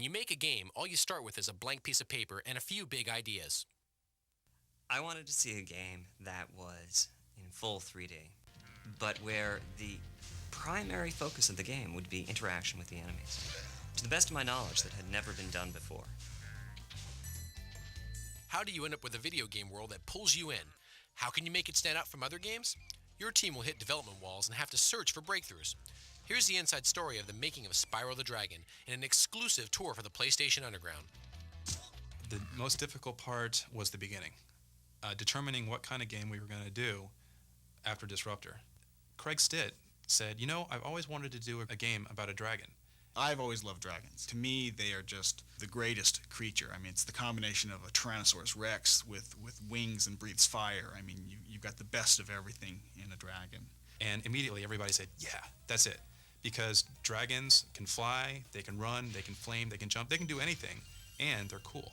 you make a game, all you start with is a blank piece of paper and a few big ideas. I wanted to see a game that was in full 3D, but where the primary focus of the game would be interaction with the enemies. To the best of my knowledge, that had never been done before. How do you end up with a video game world that pulls you in? How can you make it stand out from other games? Your team will hit development walls and have to search for breakthroughs. Here's the inside story of the making of Spyro the Dragon in an exclusive tour for the PlayStation Underground. The most difficult part was the beginning, determining what kind of game we were going to do after Disruptor. Craig Stitt said, you know, I've always wanted to do a game about a dragon. I've always loved dragons. To me, they are just the greatest creature. I mean, it's the combination of a Tyrannosaurus Rex with wings and breathes fire. I mean, you've got the best of everything in a dragon. And immediately everybody said, yeah, that's it. Because dragons can fly, they can run, they can flame, they can jump, they can do anything, and they're cool.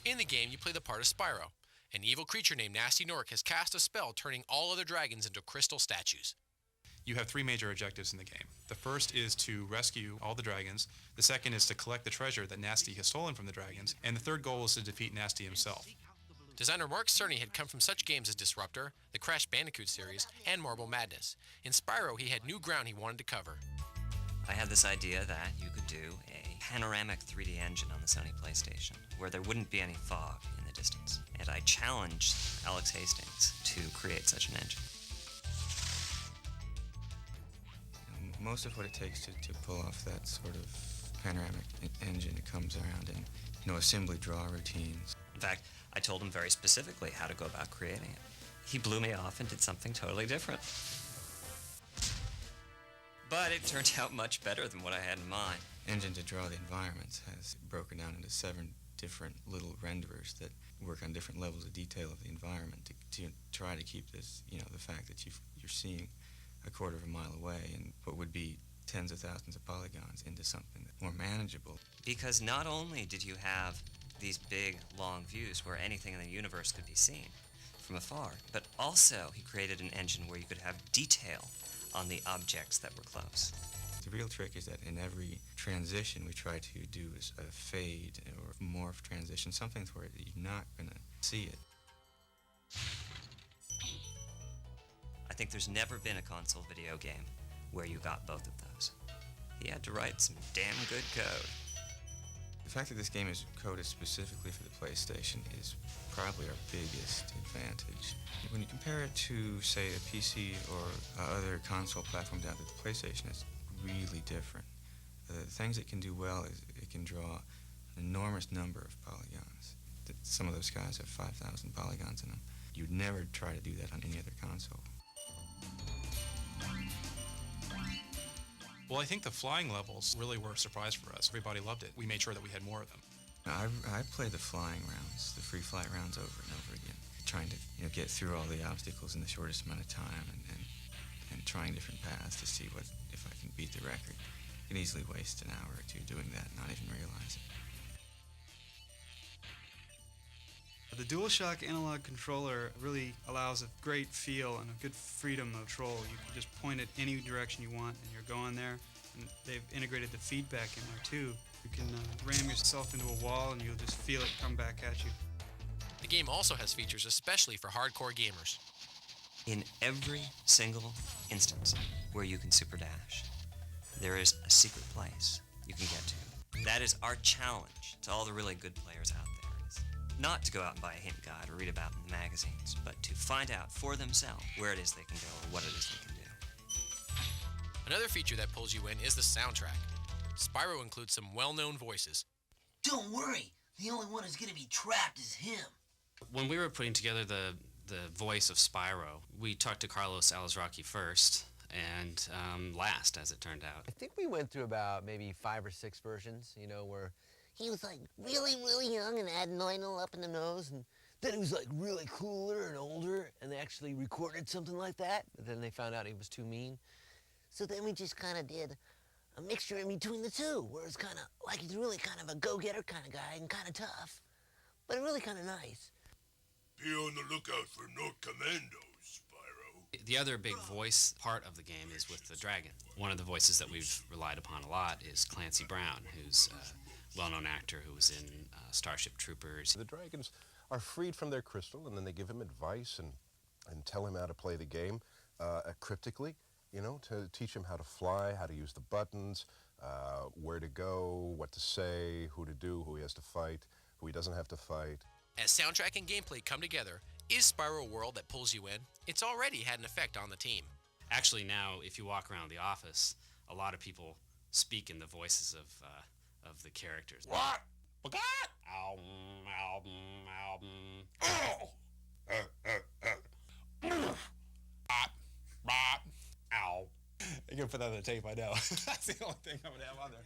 In the game, you play the part of Spyro. An evil creature named Nasty Nork has cast a spell turning all other dragons into crystal statues. You have three major objectives in the game. The first is to rescue all the dragons, the second is to collect the treasure that Nasty has stolen from the dragons, and the third goal is to defeat Nasty himself. Designer Mark Cerny had come from such games as Disruptor, the Crash Bandicoot series, and Marble Madness. In Spyro, he had new ground he wanted to cover. I had this idea that you could do a panoramic 3D engine on the Sony PlayStation, where there wouldn't be any fog in the distance. And I challenged Alex Hastings to create such an engine. Most of what it takes to pull off that sort of panoramic engine, it comes around in, assembly draw routines. In fact, I told him very specifically how to go about creating it. He blew me off and did something totally different. But it turned out much better than what I had in mind. Engine to draw the environments has broken down into 7 different little renderers that work on different levels of detail of the environment to try to keep this, the fact that you're seeing a quarter of a mile away and what would be tens of thousands of polygons into something that's more manageable. Because not only did you have these big, long views where anything in the universe could be seen from afar, but also he created an engine where you could have detail on the objects that were close. The real trick is that in every transition we try to do is a fade or morph transition, something where you're not going to see it. I think there's never been a console video game where you got both of those. He had to write some damn good code. The fact that this game is coded specifically for the PlayStation is probably our biggest advantage. When you compare it to, say, a PC or other console platforms out there, the PlayStation is really different. The things it can do well is it can draw an enormous number of polygons. Some of those guys have 5,000 polygons in them. You'd never try to do that on any other console. Well, I think the flying levels really were a surprise for us. Everybody loved it. We made sure that we had more of them. I play the flying rounds, the free flight rounds over and over again, trying to get through all the obstacles in the shortest amount of time and trying different paths to see if I can beat the record. I can easily waste an hour or two doing that and not even realize it. The DualShock analog controller really allows a great feel and a good freedom of control. You can just point it any direction you want and you're going there. And they've integrated the feedback in there too. You can ram yourself into a wall and you'll just feel it come back at you. The game also has features especially for hardcore gamers. In every single instance where you can super dash, there is a secret place you can get to. That is our challenge to all the really good players out there. Not to go out and buy a hint guide or read about it in the magazines, but to find out for themselves where it is they can go or what it is they can do. Another feature that pulls you in is the soundtrack. Spyro includes some well-known voices. Don't worry, the only one who's going to be trapped is him. When we were putting together the voice of Spyro, we talked to Carlos Alazraqui first and last, as it turned out. I think we went through about maybe 5 or 6 versions, where He was like really, really young and had Lionel up in the nose, and then he was like really cooler and older, and they actually recorded something like that. But then they found out he was too mean. so then we just kind of did a mixture in between the two, where it's kind of like he's really kind of a go-getter kind of guy and kind of tough, but really kind of nice. Be on the lookout for North Commandos, Spyro. The other big voice part of the game is with the dragon. One of the voices that we've relied upon a lot is Clancy Brown, who's well-known actor who was in Starship Troopers. The dragons are freed from their crystal, and then they give him advice and tell him how to play the game cryptically, you know, to teach him how to fly, how to use the buttons, where to go, what to say, who to do, who he has to fight, who he doesn't have to fight. As soundtrack and gameplay come together, is Spyro a world that pulls you in? It's already had an effect on the team. Actually, now, if you walk around the office, a lot of people speak in the voices of the characters. What? You're gonna put that on the tape, I know. That's the only thing I'm gonna have on there.